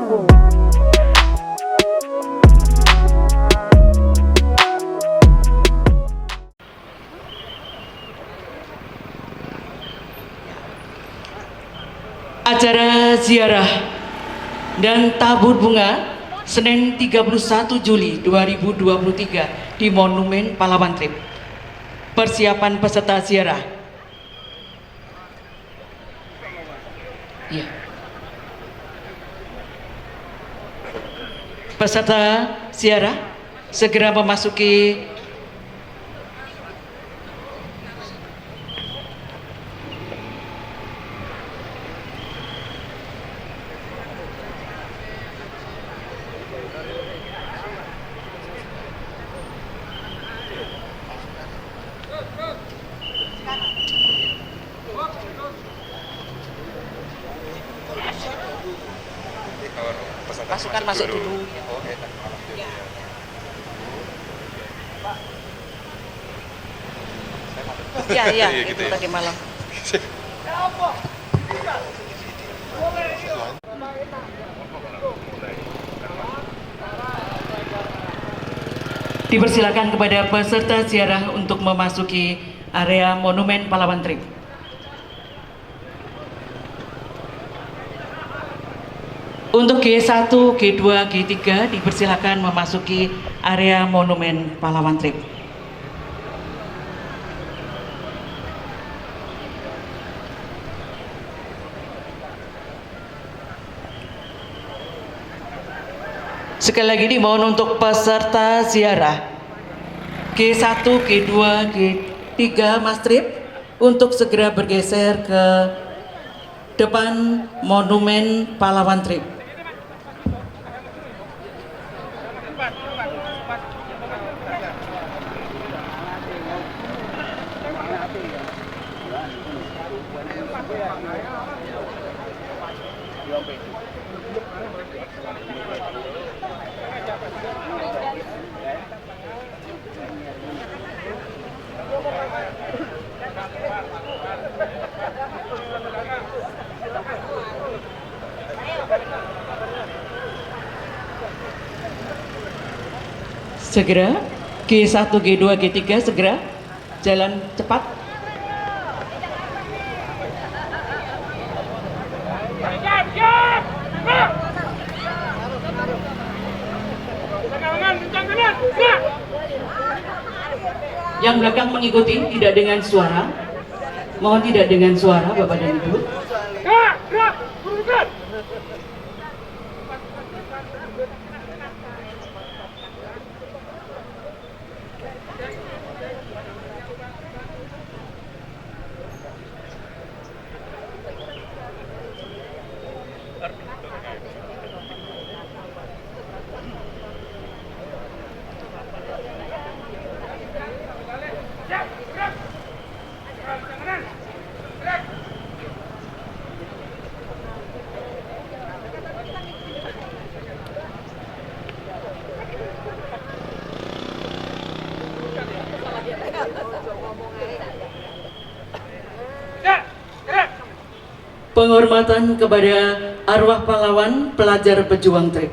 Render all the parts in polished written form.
Acara ziarah dan tabur bunga Senin 31 Juli 2023 di Monumen Pahlawan Trip. Persiapan peserta ziarah. Ya. Peserta ziarah segera memasuki pasukan masuk dulu. Ya, itu tadi malam. Dipersilakan kepada peserta ziarah untuk memasuki area Monumen Pahlawan Trip. Untuk G1, G2, G3 dipersilakan memasuki area Monumen Pahlawan Trip. Sekali lagi dimohon untuk peserta ziarah G1, G2, G3 Mas Trip untuk segera bergeser ke depan Monumen Pahlawan Trip. Segera G1, G2, G3 segera jalan cepat. Yang belakang mengikuti tidak dengan suara. Mohon tidak dengan suara Bapak dan Ibu. Penghormatan kepada arwah pahlawan pelajar pejuang Trip.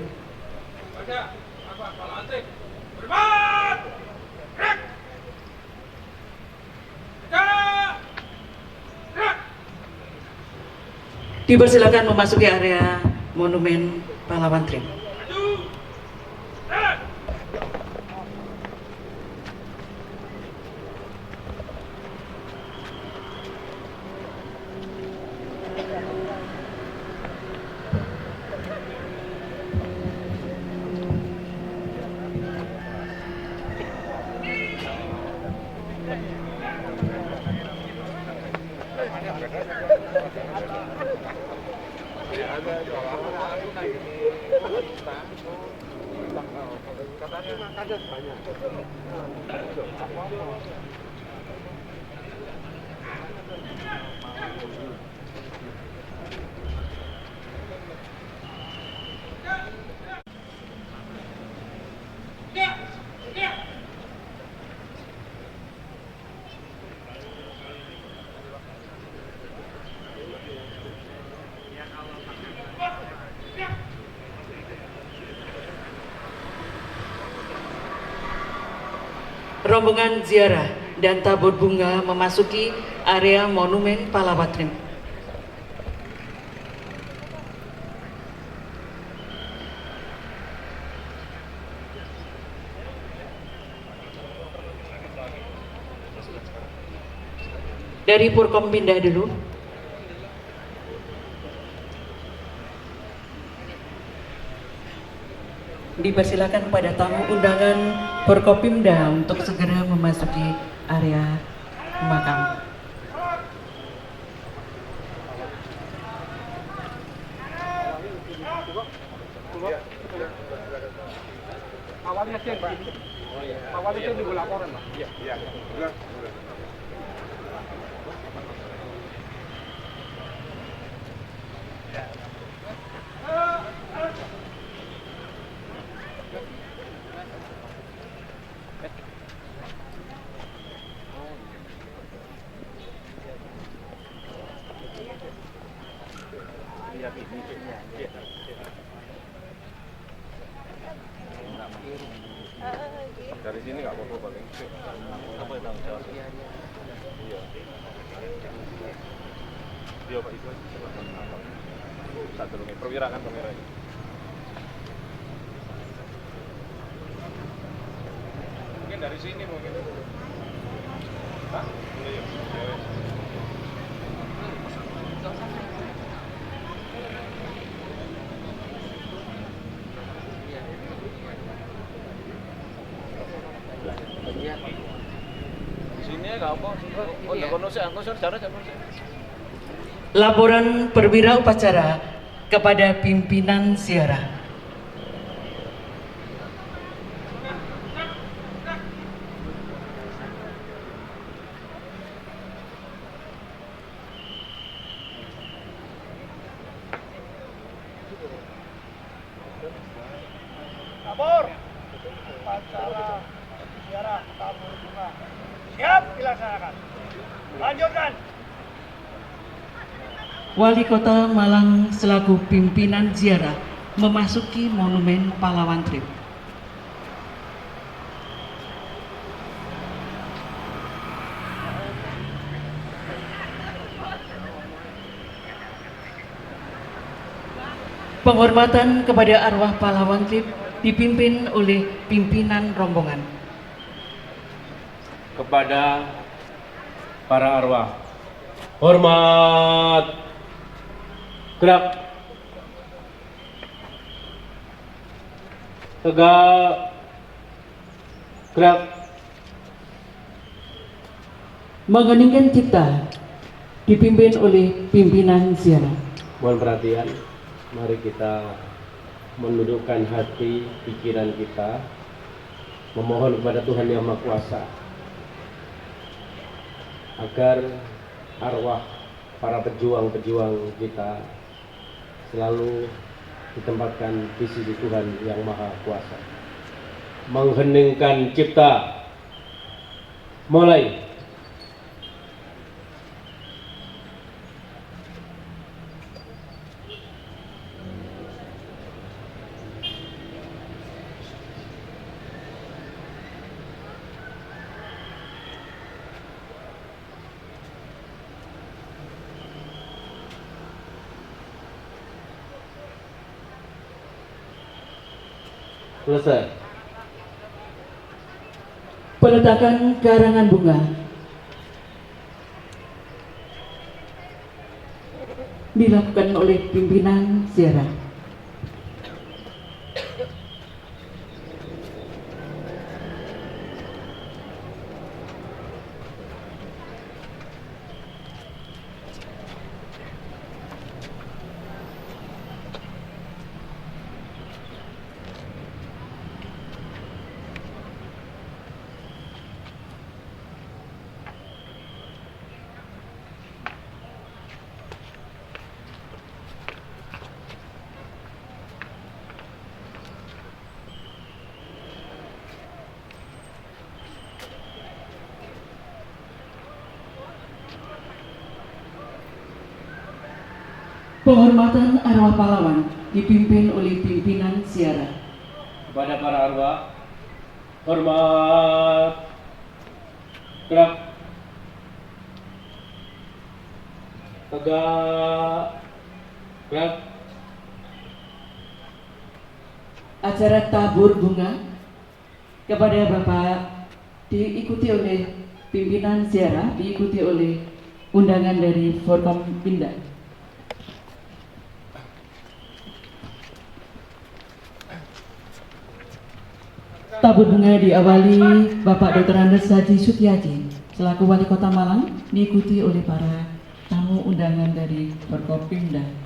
Dipersilakan memasuki area Monumen Pahlawan Trip. rombongan ziarah dan tabur bunga memasuki area Monumen Pahlawan Trip. Dari Purkom pindah dulu. Dipersilakan pada tamu undangan Forkopimda untuk segera memasuki area makam. Awalnya cek, Pak. Awalnya cek di laporan, Pak. Iya, iya. Dari sini nggak apa-apa paling. Apa yang tanggung jawab? Iya. Iya Pak itu. Satu lagi perwira kan perwira. Mungkin dari sini mungkin. Hah? Iya. Laporan perwira upacara kepada pimpinan ziarah. Lapor. Upacara ziarah tabur bunga. Siap dilaksanakan. Lanjutkan. Wali Kota Malang selaku pimpinan ziarah memasuki Monumen Pahlawan Trip. Penghormatan kepada arwah pahlawan Trip dipimpin oleh pimpinan rombongan. Kepada para arwah, hormat, gerak, tegak, gerak, Mengheningkan cipta dipimpin oleh pimpinan ziarah. mohon perhatian, mari kita menundukkan hati, pikiran kita, memohon kepada Tuhan Yang Maha Kuasa agar arwah para pejuang-pejuang kita selalu ditempatkan di sisi Tuhan Yang Maha Kuasa. Mengheningkan cipta, mulai. Selesai. Peletakan karangan bunga dilakukan oleh pimpinan ziarah. Penghormatan arwah pahlawan dipimpin oleh pimpinan ziarah. Kepada para arwah, hormat, Gerak. Tegak. Gerak. Acara tabur bunga kepada Bapak diikuti oleh pimpinan ziarah, diikuti oleh undangan dari Forkompinda. Tabur bunga diawali Bapak Dr. Andes Haji Sutiaji selaku Wali Kota Malang, diikuti oleh para tamu undangan dari Forkompinda.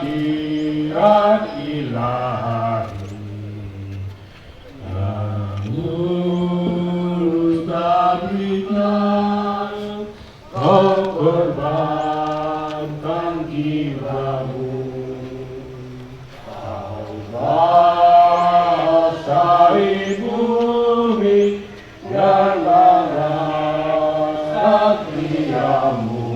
Kehadiran ilahi lurus tabliknya kau korbankan jiwamu kau basahi bumi dan lara satriamu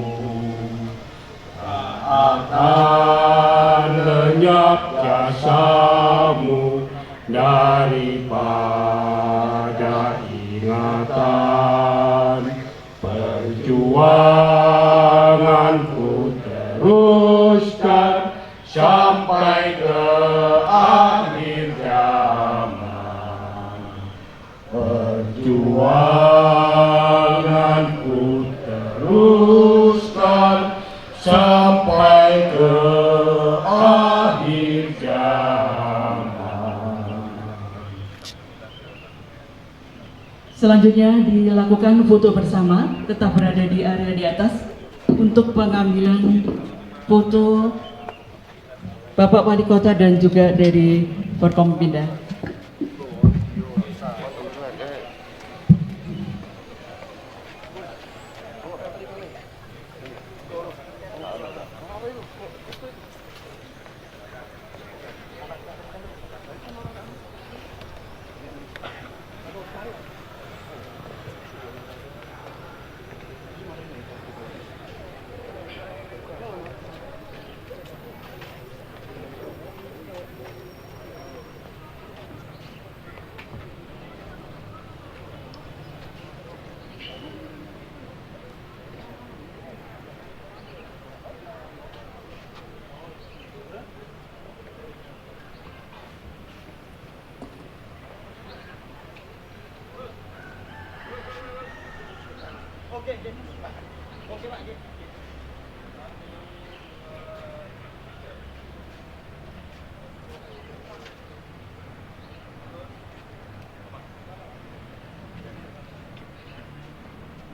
akan lenyap jasamu daripada ingatan perjuanganku teruskan sampai ke akhir zaman perjuanganku teruskan sampai ke akhir zaman. Selanjutnya dilakukan foto bersama, tetap berada di area di atas untuk pengambilan foto Bapak Wali Kota dan juga dari Forkompinda.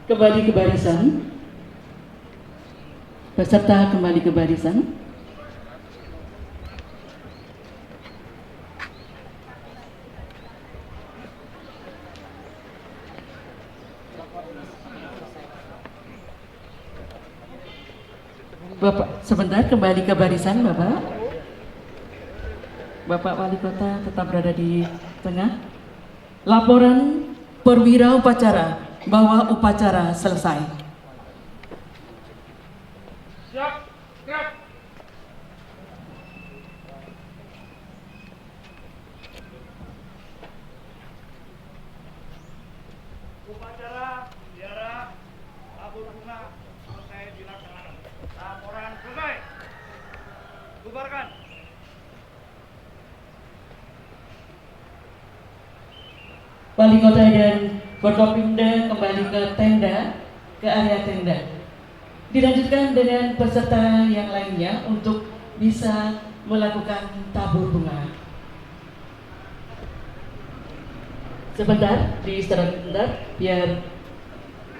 Kembali ke barisan, peserta kembali ke barisan. Bapak, sebentar, kembali ke barisan, Bapak. Bapak Wali Kota tetap berada di tengah. Laporan perwira upacara bahwa upacara selesai. Siap, siap. Upacara ziarah tabur bunga selesai dilaksanakan. Laporan selesai. Bubarkan. Wali Kota dan Forkopimda kembali ke tenda, ke area tenda. Dilanjutkan dengan peserta yang lainnya untuk bisa melakukan tabur bunga. Sebentar, diistirahat sebentar biar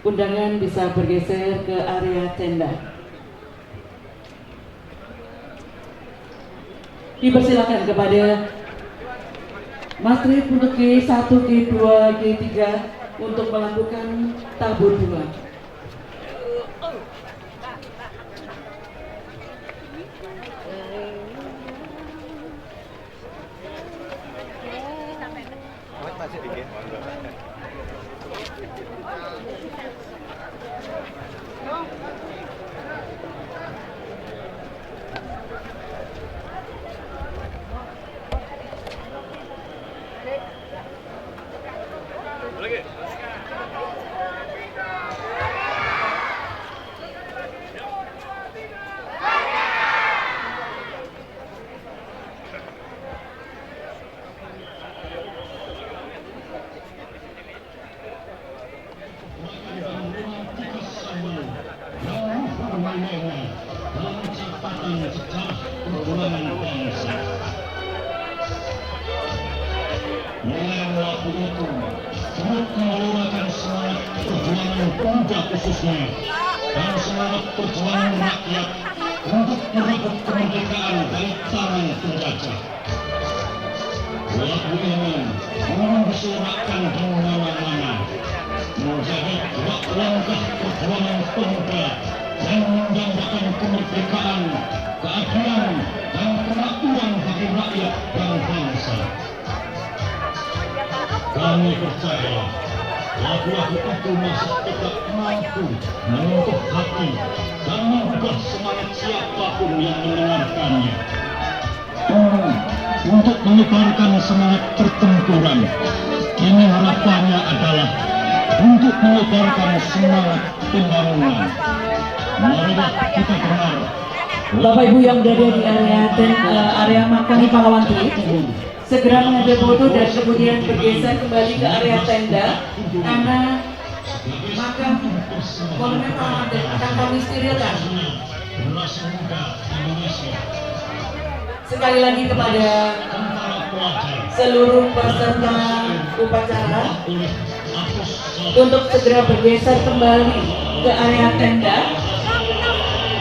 undangan bisa bergeser ke area tenda. Dipersilakan kepada Mastrip untuk G1, G2, G3 untuk melakukan tabur bunga. Masih dikit. Lagi. Mulai waktu itu, turut menggelorakan semangat perjuangan pemuda khususnya dan semangat perjuangan rakyat untuk merebut kemerdekaan dari tangan penjajah. Lagu ini memang disorakkan di mana-mana, menjadi gerak langkah perjuangan pemuda yang mendambakan kemerdekaan, keadilan, dan kemakmuran bagi rakyat dan bangsa. Kami percaya lagu-lagu itu masih tetap mampu menyentuh hati dan menggugah semangat siapapun yang mendengarkannya. Untuk menyebarkan semangat pertempuran, kini harapannya adalah untuk menyebarkan semangat pembangunan. Marilah kita dengar. Bapak Ibu yang berada di area makam pahlawan Trip, segera mengambil foto dan kemudian bergeser kembali ke area tenda karena makam monumen pahlawan Trip akan kami sterilkan. Generasi muda Indonesia, Sekali lagi kepada para pelajar, seluruh peserta upacara oleh Apus untuk segera bergeser kembali ke area tenda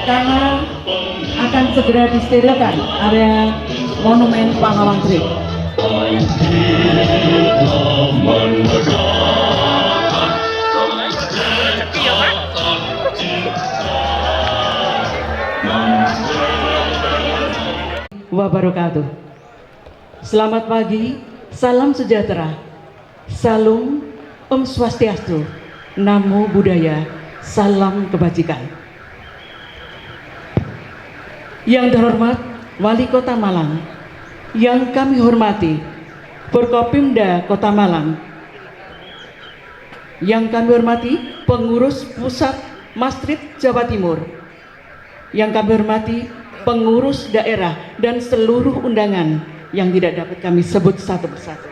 karena akan segera disterilkan area monumen pahlawan Trip. Wabarakatuh. Selamat pagi, salam sejahtera, salam Om Swastiastu, Namo Buddhaya, salam kebajikan. Yang terhormat Wali Kota Malang, yang kami hormati Forkopimda Kota Malang, yang kami hormati pengurus pusat Mastrip Jawa Timur, yang kami hormati pengurus daerah dan seluruh undangan yang tidak dapat kami sebut satu persatu.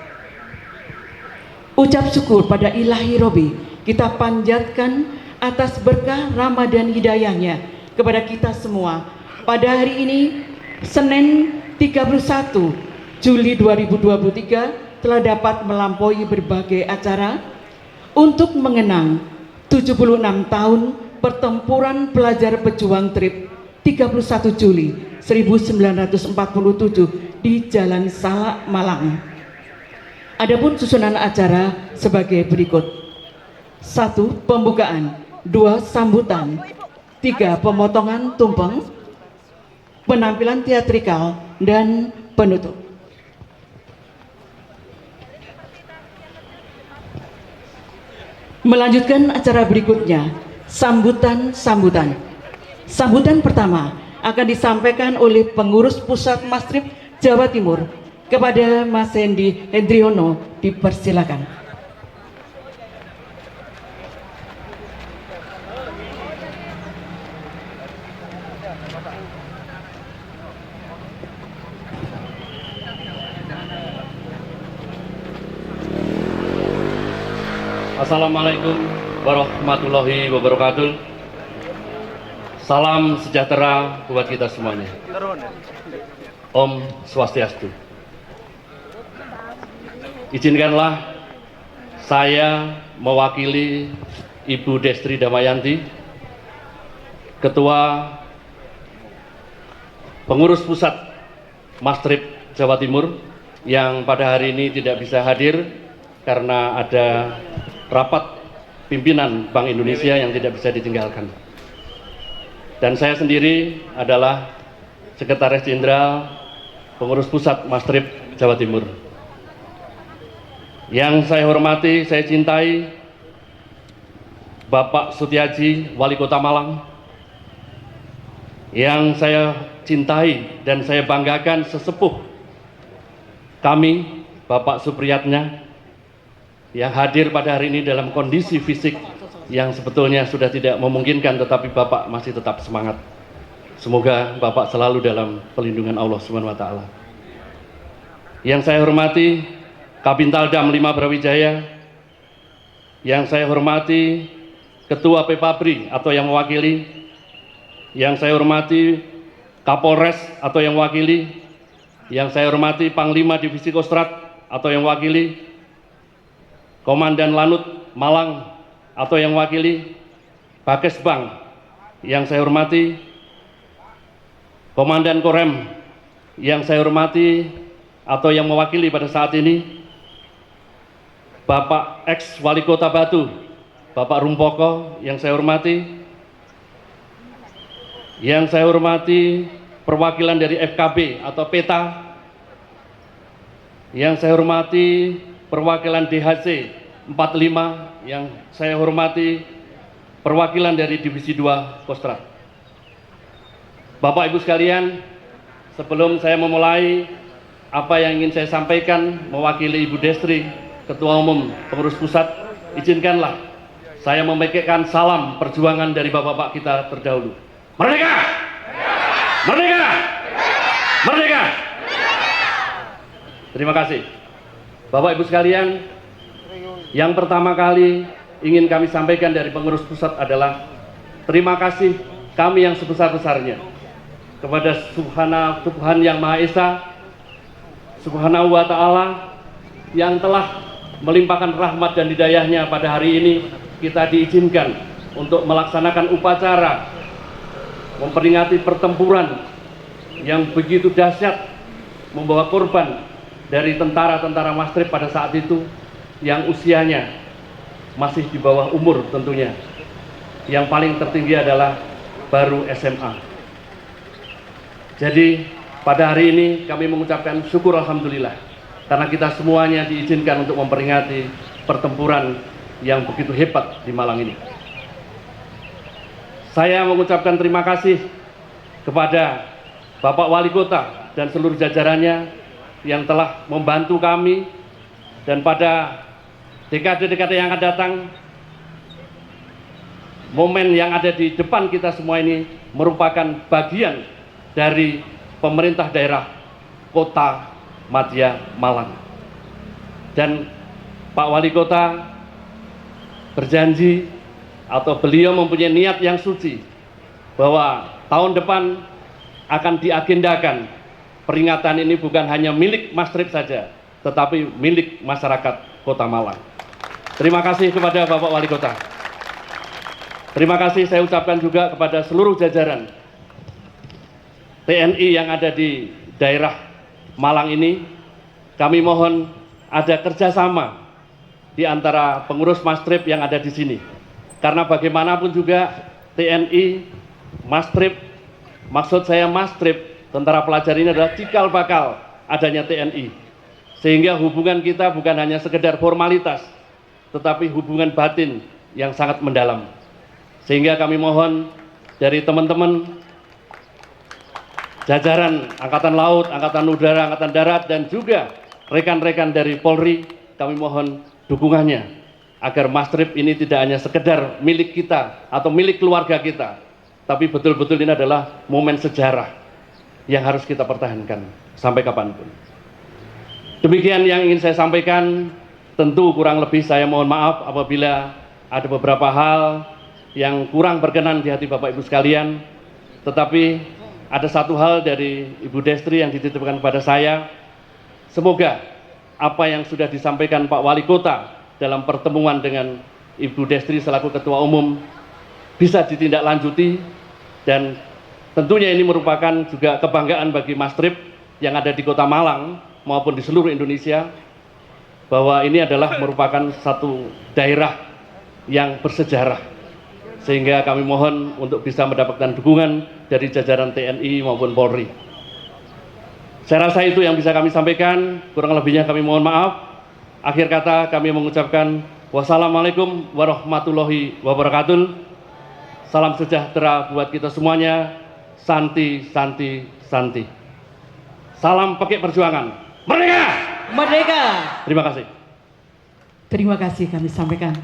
Ucap syukur pada Ilahi Robi kita panjatkan atas berkah Ramadan hidayahnya kepada kita semua pada hari ini Senin 31 Juli 2023 telah dapat melampaui berbagai acara untuk mengenang 76 tahun pertempuran pelajar pejuang Trip 31 Juli 1947 di Jalan Salak, Malang. Adapun susunan acara sebagai berikut: 1. Pembukaan, 2. Sambutan, 3. Pemotongan tumpeng, penampilan teatrikal, dan penutup. Melanjutkan acara berikutnya, sambutan. Sambutan pertama akan disampaikan oleh pengurus pusat Mastrip Jawa Timur kepada Mas Hendy Hendriono, dipersilakan. Assalamualaikum warahmatullahi wabarakatuh. Salam sejahtera buat kita semuanya. Om Swastiastu. Izinkanlah saya mewakili Ibu Destri Damayanti, Ketua Pengurus Pusat Mastrip Jawa Timur, yang pada hari ini tidak bisa hadir karena ada rapat pimpinan Bank Indonesia yang tidak bisa ditinggalkan. Dan saya sendiri adalah Sekretaris Jenderal Pengurus Pusat Mastrip Jawa Timur. Yang saya hormati, saya cintai Bapak Sutiaji, Wali Kota Malang. Yang saya cintai dan saya banggakan sesepuh kami, Bapak Supriyatna, yang hadir pada hari ini dalam kondisi fisik yang sebetulnya sudah tidak memungkinkan, tetapi Bapak masih tetap semangat. Semoga Bapak selalu dalam pelindungan Allah Subhanahu wa taala. Yang saya hormati Kabintal Dam 5 Brawijaya, yang saya hormati Ketua Pepabri atau yang mewakili, yang saya hormati Kapolres atau yang mewakili, yang saya hormati Panglima Divisi Kostrad atau yang mewakili, Komandan Lanut Malang atau yang mewakili, Bakesbang yang saya hormati, Komandan Korem yang saya hormati atau yang mewakili pada saat ini, Bapak ex Wali Kota Batu, Bapak Rumpoko yang saya hormati, yang saya hormati perwakilan dari FKB atau PETA, yang saya hormati perwakilan DHC 45, yang saya hormati perwakilan dari Divisi 2 Kostrad. Bapak Ibu sekalian, sebelum saya memulai apa yang ingin saya sampaikan mewakili Ibu Destri, Ketua Umum Pengurus Pusat, izinkanlah saya memberikan salam perjuangan dari bapak-bapak kita terdahulu. Merdeka! Merdeka! Merdeka! Terima kasih. Bapak Ibu sekalian, yang pertama kali ingin kami sampaikan dari Pengurus Pusat adalah terima kasih kami yang sebesar-besarnya kepada Tuhan Yang Maha Esa, Subhanahu wa Ta'ala, yang telah melimpahkan rahmat dan hidayahnya pada hari ini kita diizinkan untuk melaksanakan upacara memperingati pertempuran yang begitu dahsyat, membawa korban dari tentara-tentara Mastrip pada saat itu yang usianya masih di bawah umur tentunya. Yang paling tertinggi adalah baru SMA. Jadi pada hari ini kami mengucapkan syukur alhamdulillah karena kita semuanya diizinkan untuk memperingati pertempuran yang begitu hebat di Malang ini. Saya mengucapkan terima kasih kepada Bapak Wali Kota dan seluruh jajarannya yang telah membantu kami, dan pada dekade-dekade yang akan datang, momen yang ada di depan kita semua ini merupakan bagian dari pemerintah daerah Kota Madya Malang. Dan Pak Wali Kota berjanji atau beliau mempunyai niat yang suci bahwa tahun depan akan diagendakan peringatan ini bukan hanya milik Mastrip saja, tetapi milik masyarakat Kota Malang. Terima kasih kepada Bapak Wali Kota. Terima kasih saya ucapkan juga kepada seluruh jajaran TNI yang ada di daerah Malang ini. Kami mohon ada kerjasama di antara pengurus Mastrip yang ada di sini, karena bagaimanapun juga TNI, Mastrip, maksud saya Mastrip, tentara pelajar ini adalah cikal bakal adanya TNI, sehingga hubungan kita bukan hanya sekedar formalitas, tetapi hubungan batin yang sangat mendalam. Sehingga kami mohon dari teman-teman jajaran Angkatan Laut, Angkatan Udara, Angkatan Darat, dan juga rekan-rekan dari Polri, kami mohon dukungannya agar Mastrip ini tidak hanya sekedar milik kita atau milik keluarga kita, tapi betul-betul ini adalah momen sejarah yang harus kita pertahankan sampai kapanpun. Demikian yang ingin saya sampaikan. tentu kurang lebih saya mohon maaf apabila ada beberapa hal yang kurang berkenan di hati Bapak Ibu sekalian. Tetapi ada satu hal dari Ibu Destri yang dititipkan kepada saya. Semoga apa yang sudah disampaikan Pak Wali Kota dalam pertemuan dengan Ibu Destri selaku Ketua Umum bisa ditindaklanjuti, dan tentunya ini merupakan juga kebanggaan bagi Mas Trip yang ada di Kota Malang maupun di seluruh Indonesia, bahwa ini adalah merupakan satu daerah yang bersejarah, sehingga kami mohon untuk bisa mendapatkan dukungan dari jajaran TNI maupun Polri. Saya rasa itu yang bisa kami sampaikan, kurang lebihnya kami mohon maaf. Akhir kata kami mengucapkan wassalamualaikum warahmatullahi wabarakatuh. Salam sejahtera buat kita semuanya. Santi, santi, santi. Salam pakai perjuangan. Merdeka! Merdeka! Terima kasih. Terima kasih kami sampaikan.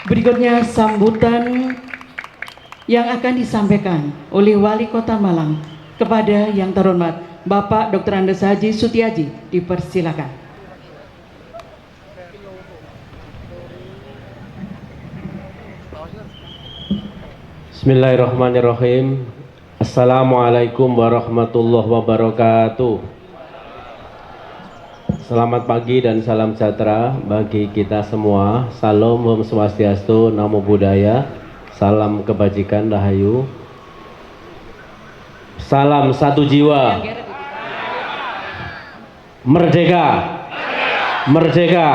Berikutnya sambutan yang akan disampaikan oleh Wali Kota Malang kepada yang terhormat Bapak Dr. Andes Haji Sutiaji, dipersilakan. Bismillahirrahmanirrahim. Assalamualaikum warahmatullahi wabarakatuh. Selamat pagi dan salam sejahtera bagi kita semua. Salam, Om Swastiastu, Namo Buddhaya. Salam kebajikan, Rahayu. Salam satu jiwa. Merdeka. Merdeka.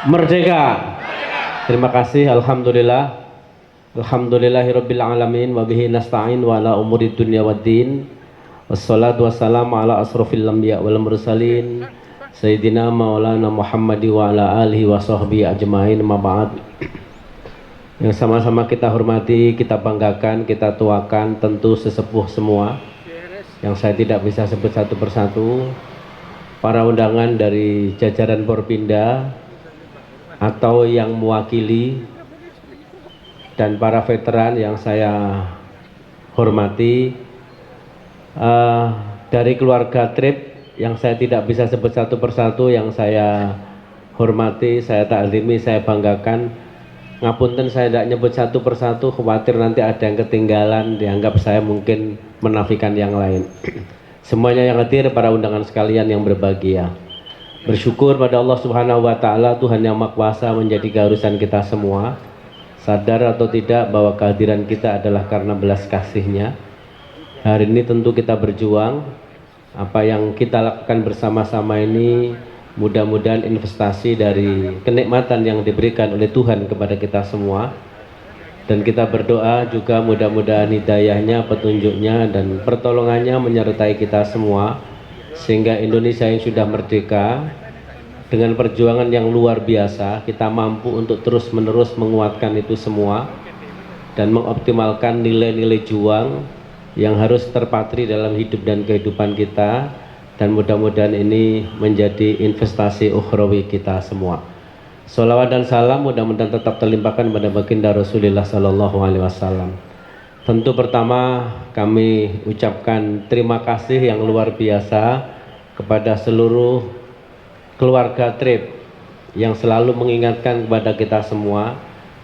Merdeka. Terima kasih. Alhamdulillah. Alhamdulillahirabbil alamin wa bihi nasta'in wa ala umuri dunya waddin. Wassalatu wassalamu ala asrofil anbiya wal mursalin Sayyidina Maulana Muhammadi wa ala alihi wa sahbihi ajma'in, ma ba'd. Yang sama-sama kita hormati, kita banggakan, kita tuakan tentu sesepuh semua yang saya tidak bisa sebut satu persatu. Para undangan dari jajaran Porpinda atau yang mewakili, dan para veteran yang saya hormati, dari keluarga Trip yang saya tidak bisa sebut satu persatu, yang saya hormati, saya taklimi, saya banggakan. Ngapunten saya tidak nyebut satu persatu, khawatir nanti ada yang ketinggalan, dianggap saya mungkin menafikan yang lain. Semuanya yang hadir, para undangan sekalian yang berbahagia, bersyukur pada Allah Subhanahu wa Ta'ala, Tuhan yang Maha Kuasa, menjadi keharusan kita semua. Sadar atau tidak bahwa kehadiran kita adalah karena belas kasih-Nya. Hari ini tentu kita berjuang. Apa yang kita lakukan bersama-sama ini mudah-mudahan investasi dari kenikmatan yang diberikan oleh Tuhan kepada kita semua. Dan kita berdoa juga mudah-mudahan hidayahnya, petunjuknya, dan pertolongannya menyertai kita semua, sehingga Indonesia yang sudah merdeka dengan perjuangan yang luar biasa, kita mampu untuk terus-menerus menguatkan itu semua dan mengoptimalkan nilai-nilai juang yang harus terpatri dalam hidup dan kehidupan kita, dan mudah-mudahan ini menjadi investasi ukhrawi kita semua. Sholawat dan salam mudah-mudahan tetap terlimpahkan pada baginda Rasulullah Sallallahu Alaihi Wasallam. Tentu pertama kami ucapkan terima kasih yang luar biasa kepada seluruh keluarga Trip yang selalu mengingatkan kepada kita semua,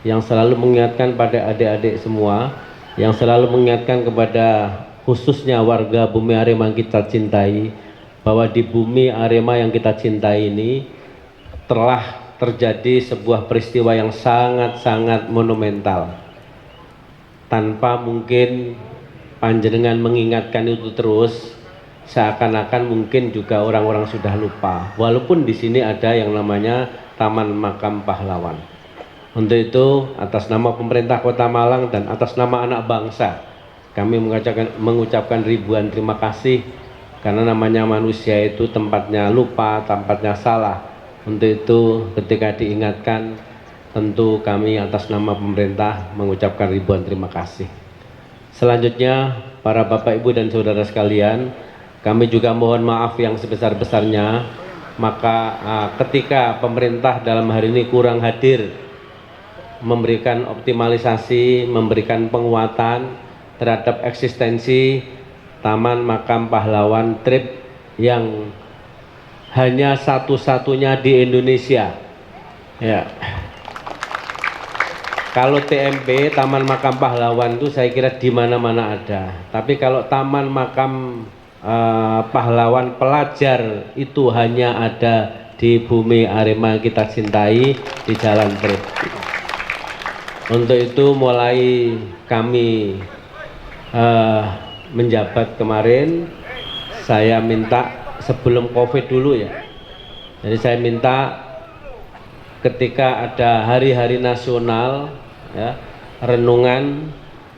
yang selalu mengingatkan pada adik-adik semua, yang selalu mengingatkan kepada khususnya warga bumi Arema yang kita cintai, bahwa di bumi Arema yang kita cintai ini telah terjadi sebuah peristiwa yang sangat-sangat monumental. Tanpa mungkin panjenengan mengingatkan itu terus, seakan-akan mungkin juga orang-orang sudah lupa. Walaupun di sini ada yang namanya Taman Makam Pahlawan. Untuk itu, atas nama pemerintah Kota Malang dan atas nama anak bangsa, kami mengucapkan ribuan terima kasih, karena namanya manusia itu tempatnya lupa, tempatnya salah. Untuk itu, ketika diingatkan, tentu kami atas nama pemerintah mengucapkan ribuan terima kasih. Selanjutnya, para Bapak, Ibu, dan Saudara sekalian, kami juga mohon maaf yang sebesar-besarnya. Maka ketika pemerintah dalam hari ini kurang hadir, memberikan optimalisasi, memberikan penguatan terhadap eksistensi Taman Makam Pahlawan Trip yang hanya satu-satunya di Indonesia. Ya. Kalau TMP, Taman Makam Pahlawan itu saya kira di mana-mana ada. Tapi kalau Taman Makam Pahlawan Pelajar itu hanya ada di bumi Arema kita cintai, di Jalan Trip. Untuk itu mulai kami menjabat kemarin, saya minta sebelum COVID dulu ya. Jadi saya minta ketika ada hari-hari nasional ya, renungan,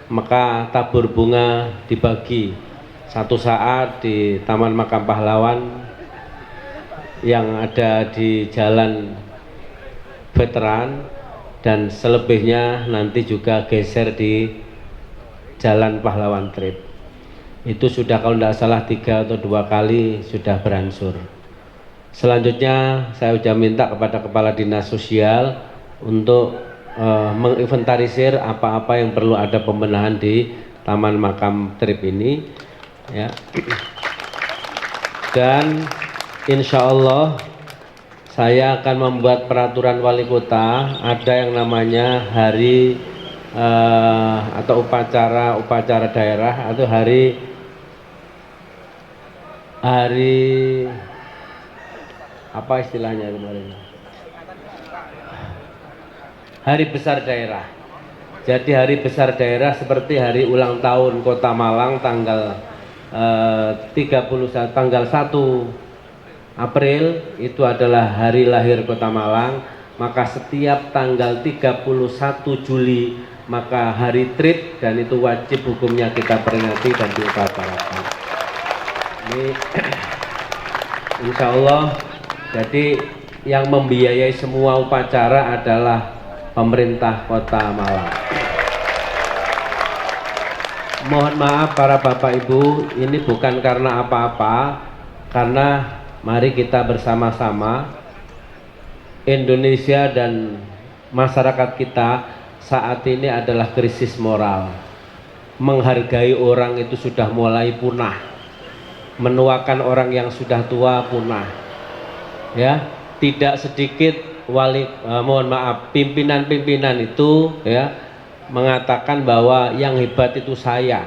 maka tabur bunga dibagi satu saat di Taman Makam Pahlawan yang ada di Jalan Veteran, dan selebihnya nanti juga geser di Jalan Pahlawan Trip. Itu sudah kalau tidak salah 3 atau 2 kali sudah beransur. Selanjutnya saya sudah minta kepada Kepala Dinas Sosial untuk menginventarisir apa-apa yang perlu ada pembenahan di Taman Makam Trip ini ya. Dan insya Allah saya akan membuat peraturan wali kota, ada yang namanya hari atau upacara daerah, atau hari apa istilahnya kemarin, hari besar daerah. Jadi hari besar daerah seperti hari ulang tahun Kota Malang tanggal 1 April itu adalah hari lahir Kota Malang, maka setiap tanggal 31 Juli maka hari Trip, dan itu wajib hukumnya kita peringati dan diupacarakan. Ini insya Allah. Jadi yang membiayai semua upacara adalah pemerintah Kota Malang. Mohon maaf para Bapak Ibu, ini bukan karena apa-apa, karena mari kita bersama-sama, Indonesia dan masyarakat kita saat ini adalah krisis moral. Menghargai orang itu sudah mulai punah, menuakan orang yang sudah tua punah. Ya, tidak sedikit pimpinan-pimpinan itu ya mengatakan bahwa yang hebat itu saya.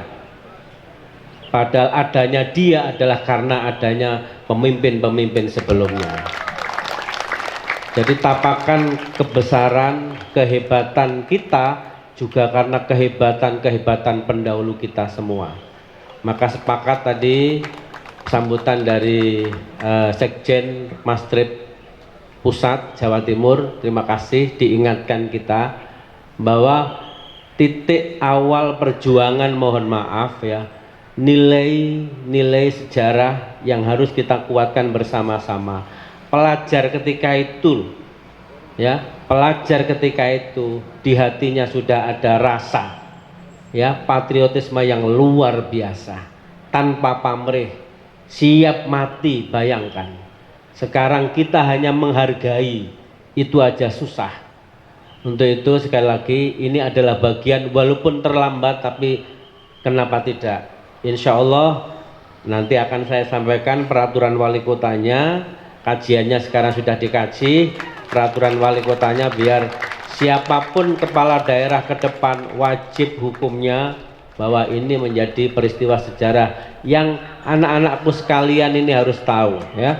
Padahal adanya dia adalah karena adanya pemimpin-pemimpin sebelumnya. Jadi tapakan kebesaran, kehebatan kita juga karena kehebatan pendahulu kita semua. Maka sepakat tadi sambutan dari Sekjen Mas Trip Pusat Jawa Timur, terima kasih diingatkan kita bahwa titik awal perjuangan, mohon maaf ya, nilai sejarah yang harus kita kuatkan bersama-sama. Pelajar ketika itu ya, pelajar ketika itu di hatinya sudah ada rasa ya patriotisme yang luar biasa, tanpa pamrih, siap mati. Bayangkan sekarang kita hanya menghargai, itu aja susah. Untuk itu sekali lagi ini adalah bagian, walaupun terlambat tapi kenapa tidak, insya Allah nanti akan saya sampaikan peraturan wali kotanya. Kajiannya sekarang sudah dikaji, peraturan wali kotanya, biar siapapun kepala daerah ke depan wajib hukumnya bahwa ini menjadi peristiwa sejarah yang anak-anakku sekalian ini harus tahu ya,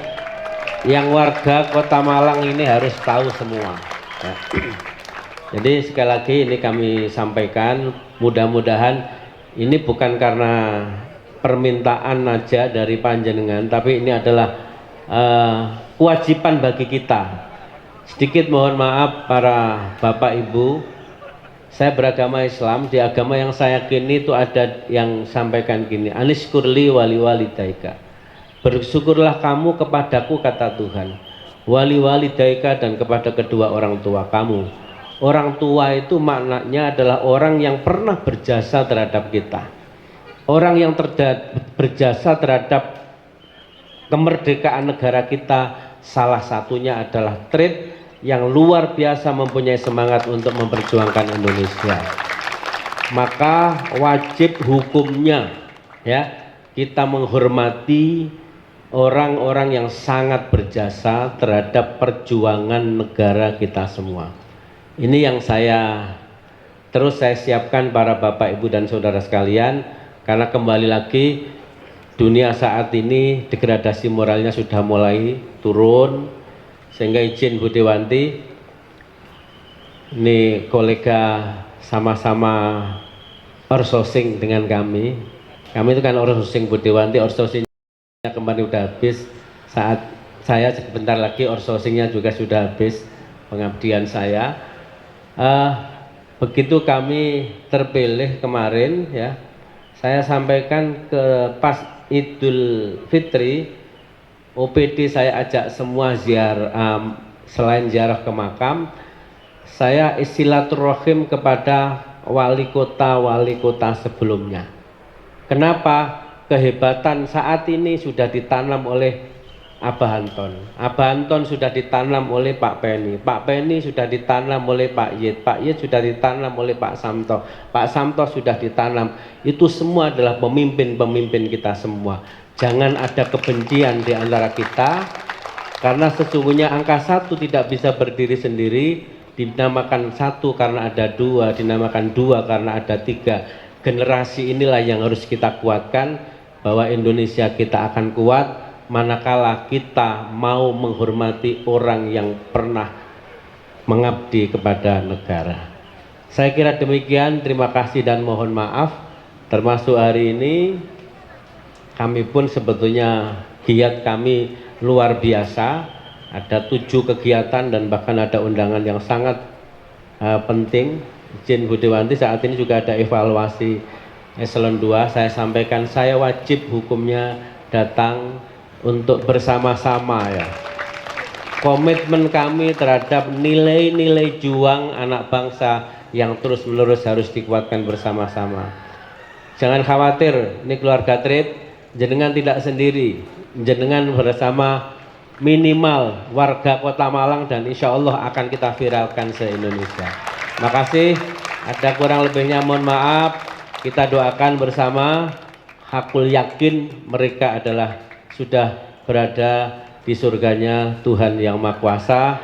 yang warga Kota Malang ini harus tahu semua ya. Jadi sekali lagi ini kami sampaikan, mudah-mudahan ini bukan karena permintaan aja dari panjenengan, tapi ini adalah kewajiban bagi kita. Sedikit mohon maaf para Bapak Ibu, saya beragama Islam. Di agama yang saya yakini itu ada yang sampaikan gini, Anishkurli wali walidaika, bersyukurlah kamu kepadaku, kata Tuhan, wali walidaika, dan kepada kedua orang tua kamu. Orang tua itu maknanya adalah orang yang pernah berjasa terhadap kita, orang yang berjasa terhadap kemerdekaan negara kita. Salah satunya adalah Trip yang luar biasa mempunyai semangat untuk memperjuangkan Indonesia. Maka wajib hukumnya ya kita menghormati orang-orang yang sangat berjasa terhadap perjuangan negara kita semua. Ini yang terus saya siapkan para Bapak, Ibu, dan Saudara sekalian, karena kembali lagi dunia saat ini degradasi moralnya sudah mulai turun, sehingga izin Bu Dewanti, ini kolega sama-sama outsourcing dengan kami itu kan outsourcing Bu Dewanti, outsourcingnya kemarin udah habis, saat saya sebentar lagi outsourcingnya juga sudah habis pengabdian saya. Begitu kami terpilih kemarin ya, saya sampaikan ke pas Idul Fitri, OPD saya ajak semua selain ziarah ke makam, saya silaturahim kepada wali kota sebelumnya. Kenapa? Kehebatan saat ini sudah ditanam oleh Abah Anton. Abah Anton sudah ditanam oleh Pak Penny. Pak Penny sudah ditanam oleh Pak Yit. Pak Yit sudah ditanam oleh Pak Samto. Pak Samto sudah ditanam. Itu semua adalah pemimpin-pemimpin kita semua. Jangan ada kebencian di antara kita, karena sesungguhnya angka 1 tidak bisa berdiri sendiri. Dinamakan 1 karena ada 2, dinamakan 2 karena ada 3. Generasi inilah yang harus kita kuatkan, bahwa Indonesia kita akan kuat manakala kita mau menghormati orang yang pernah mengabdi kepada negara. Saya kira demikian, terima kasih dan mohon maaf. Termasuk hari ini kami pun sebetulnya giat kami luar biasa, ada 7 kegiatan dan bahkan ada undangan yang sangat penting. Izin Bu Dewanti, saat ini juga ada evaluasi eselon 2, saya sampaikan saya wajib hukumnya datang untuk bersama-sama ya. Komitmen kami terhadap nilai-nilai juang anak bangsa yang terus-menerus harus dikuatkan bersama-sama. Jangan khawatir, ini keluarga Trip, jenengan tidak sendiri, jenengan bersama minimal warga Kota Malang, dan insya Allah akan kita viralkan se-Indonesia. Makasih, ada kurang lebihnya mohon maaf. Kita doakan bersama, hakul yakin mereka adalah sudah berada di surganya Tuhan Yang Maha Kuasa,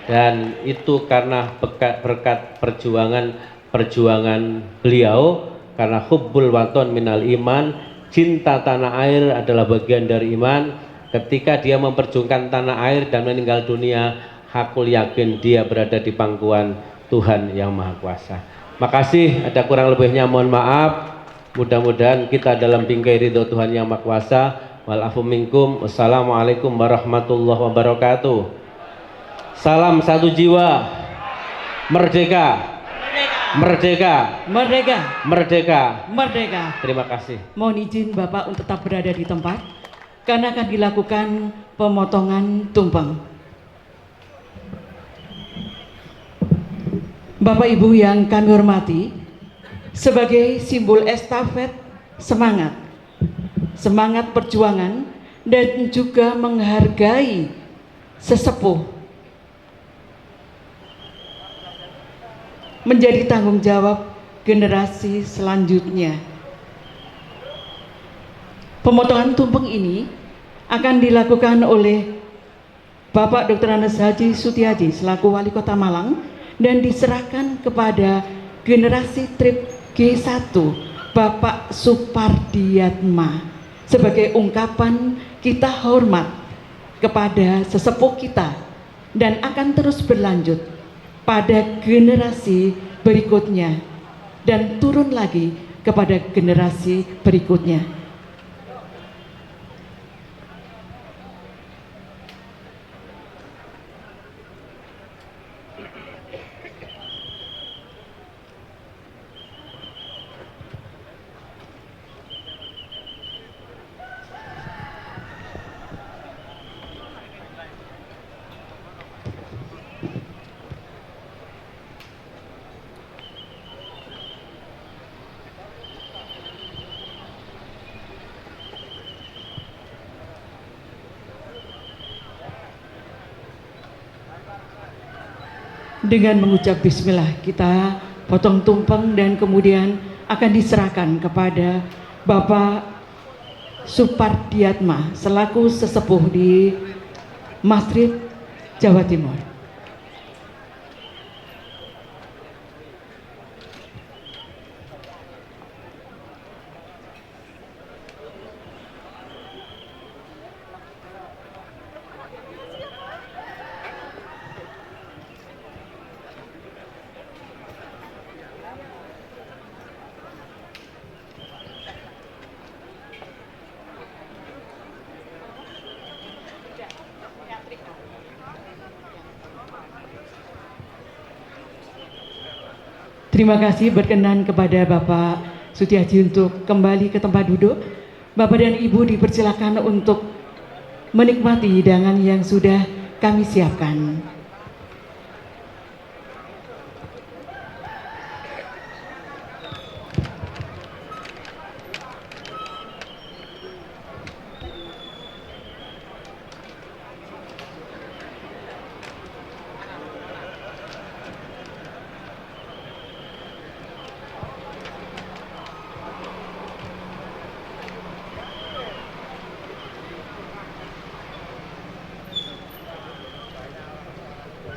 dan itu karena berkat perjuangan beliau, karena hubbul waton minal iman, cinta tanah air adalah bagian dari iman. Ketika dia memperjuangkan tanah air dan meninggal dunia, hakul yakin dia berada di pangkuan Tuhan Yang Maha Kuasa. Makasih, ada kurang lebihnya mohon maaf. Mudah-mudahan kita dalam bingkai ridho Tuhan Yang Maha Kuasa. Walafu minkum. Wassalamualaikum warahmatullahi wabarakatuh. Salam satu jiwa. Merdeka. Merdeka. Merdeka. Merdeka. Merdeka. Terima kasih. Mohon izin Bapak untuk tetap berada di tempat, karena akan dilakukan pemotongan tumpeng. Bapak Ibu yang kami hormati, sebagai simbol estafet semangat perjuangan dan juga menghargai sesepuh, menjadi tanggung jawab generasi selanjutnya. Pemotongan tumpeng ini akan dilakukan oleh Bapak Dr. Andes Haji Sutiaji selaku Wali Kota Malang, dan diserahkan kepada generasi Trip G1 Bapak Supardiatma sebagai ungkapan kita hormat kepada sesepuh kita, dan akan terus berlanjut pada generasi berikutnya dan turun lagi kepada generasi berikutnya. Dengan mengucap bismillah, kita potong tumpeng dan kemudian akan diserahkan kepada Bapak Supardiatma selaku sesepuh di Masjid Jawa Timur. Terima kasih, berkenan kepada Bapak Sutiaji untuk kembali ke tempat duduk. Bapak dan Ibu dipersilakan untuk menikmati hidangan yang sudah kami siapkan.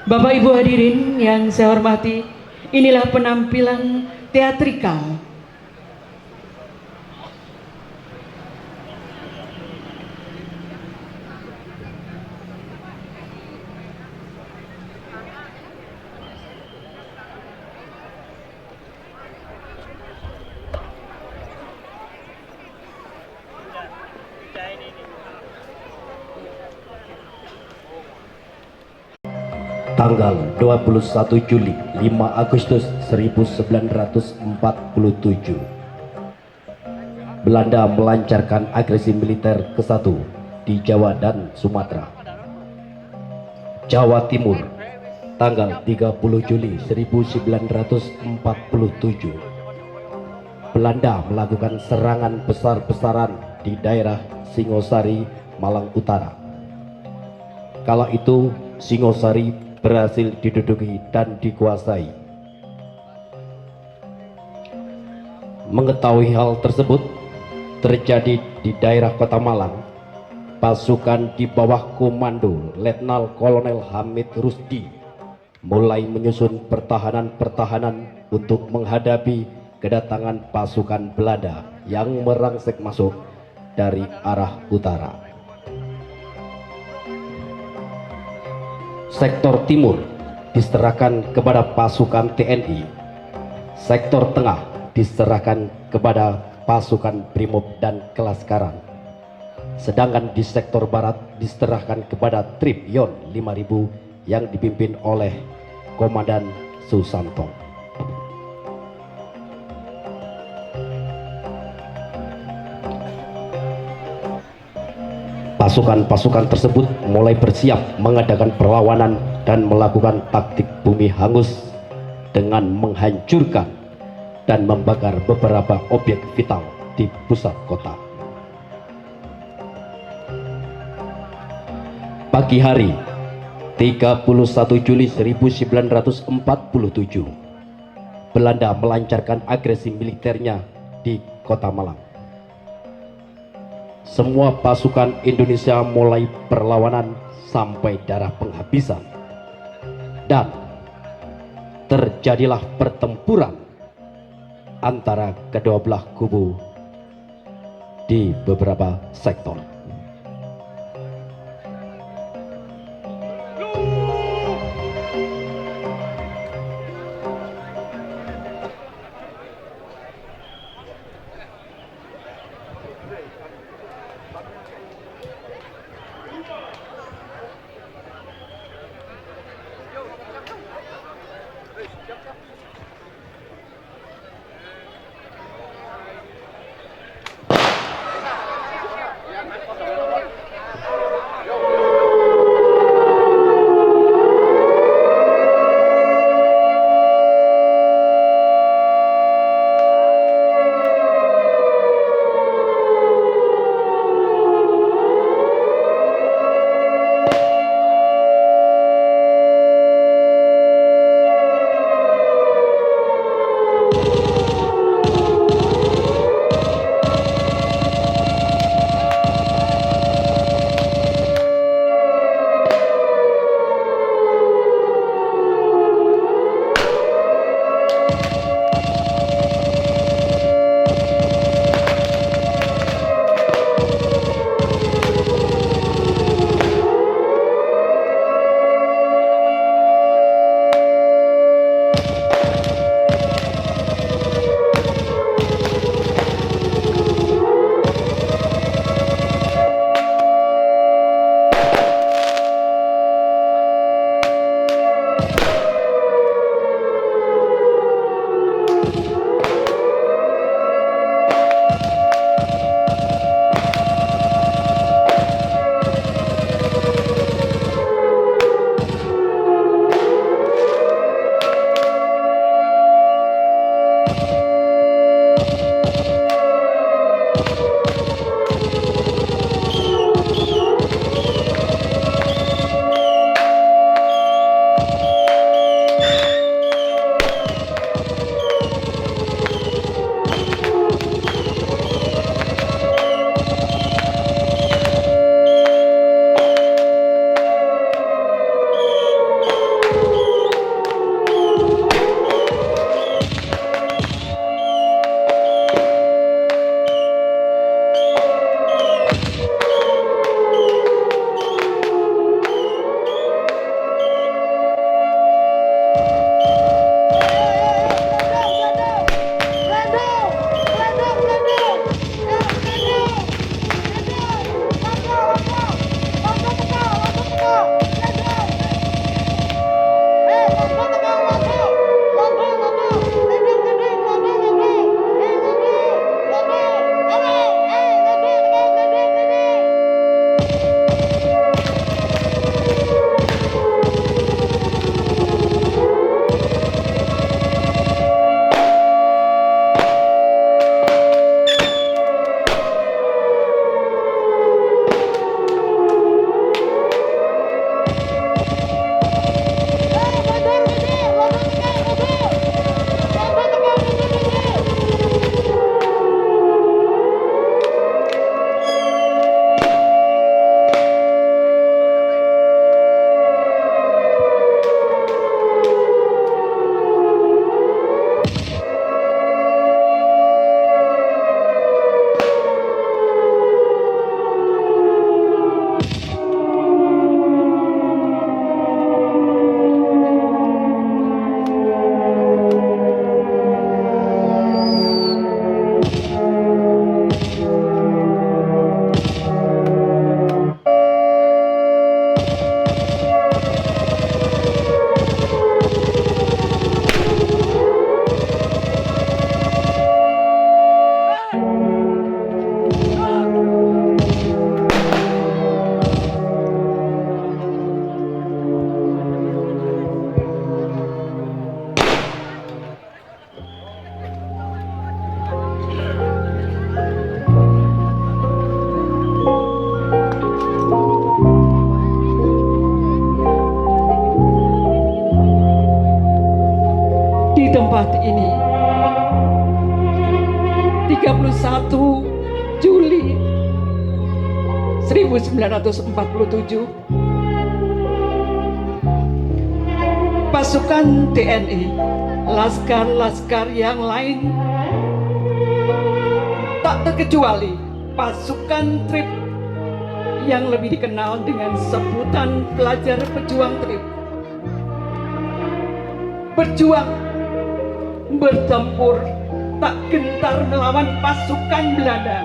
Bapak Ibu hadirin yang saya hormati, inilah penampilan teatrikal tanggal 21 Juli 5 Agustus 1947 Belanda melancarkan agresi militer ke-1 di Jawa dan Sumatera. Jawa Timur tanggal 30 Juli 1947 Belanda melakukan serangan besar-besaran di daerah Singosari, Malang Utara. Kala itu Singosari berhasil diduduki dan dikuasai. Mengetahui hal tersebut terjadi di daerah Kota Malang, pasukan di bawah komando Letnan Kolonel Hamid Rusdi mulai menyusun pertahanan-pertahanan untuk menghadapi kedatangan pasukan Belanda yang merangsek masuk dari arah utara. Sektor timur diserahkan kepada pasukan TNI, sektor tengah diserahkan kepada pasukan Brimob dan Kelaskaran, sedangkan di sektor barat diserahkan kepada Tripyon 5000 yang dipimpin oleh Komandan Susanto. Pasukan-pasukan tersebut mulai bersiap mengadakan perlawanan dan melakukan taktik bumi hangus dengan menghancurkan dan membakar beberapa objek vital di pusat kota. Pagi hari 31 Juli 1947 Belanda melancarkan agresi militernya di Kota Malang. Semua pasukan Indonesia mulai perlawanan sampai darah penghabisan, dan terjadilah pertempuran antara kedua belah kubu di beberapa sektor. tempat ini 31 Juli 1947 pasukan TNI, laskar-laskar yang lain, tak terkecuali pasukan TRIP yang lebih dikenal dengan sebutan pelajar pejuang TRIP, berjuang, bertempur, tak gentar melawan pasukan Belanda.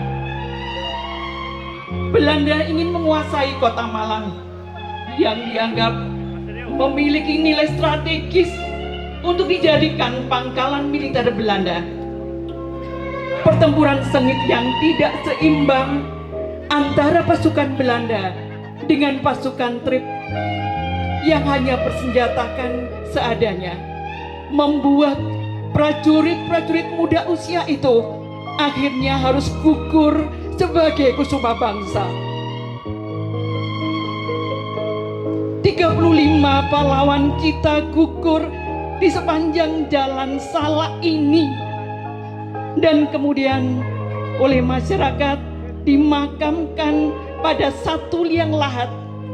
Belanda ingin menguasai kota Malang yang dianggap memiliki nilai strategis untuk dijadikan pangkalan militer Belanda. Pertempuran sengit yang tidak seimbang antara pasukan Belanda dengan pasukan TRIP yang hanya bersenjatakan seadanya membuat prajurit-prajurit muda usia itu akhirnya harus gugur sebagai kusuma bangsa. 35 pahlawan kita gugur di sepanjang jalan Salak ini dan kemudian oleh masyarakat dimakamkan pada satu liang lahat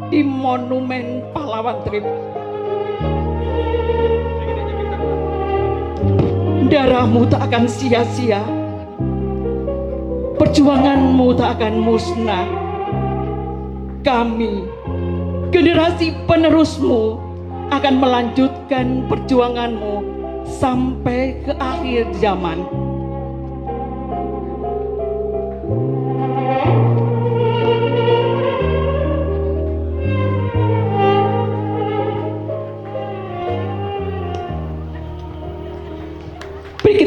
di Monumen Pahlawan TRIP. Darahmu tak akan sia-sia, perjuanganmu tak akan musnah. Kami, generasi penerusmu, akan melanjutkan perjuanganmu sampai ke akhir zaman.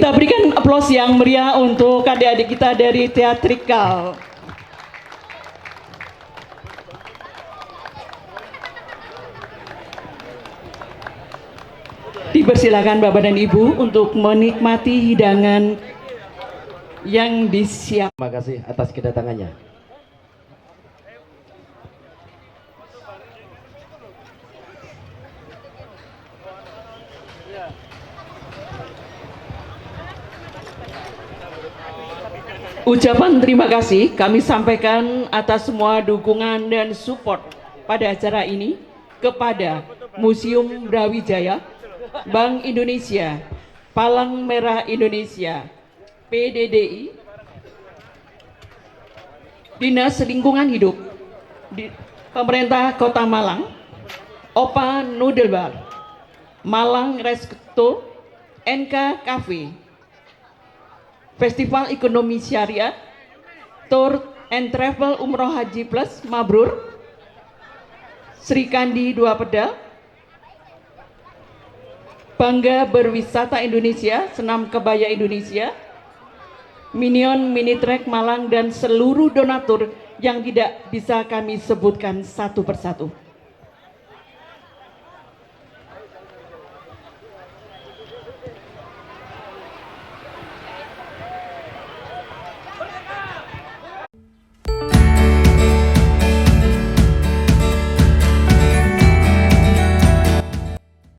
Kita berikan aplaus yang meriah untuk adik-adik kita dari teatrikal. Dipersilakan Bapak dan Ibu untuk menikmati hidangan yang disiapkan. Terima kasih atas kedatangannya. Ucapan terima kasih kami sampaikan atas semua dukungan dan support pada acara ini kepada Museum Brawijaya, Bank Indonesia, Palang Merah Indonesia, PDDI, Dinas Lingkungan Hidup, Pemerintah Kota Malang, Opa Noodle Bar, Malang Resto, NK Cafe, Festival Ekonomi Syariah, Tour and Travel Umroh Haji Plus Mabrur, Sri Kandi Dua Pedal, Bangga Berwisata Indonesia, Senam Kebaya Indonesia, Minion Mini Track Malang, dan seluruh donatur yang tidak bisa kami sebutkan satu persatu.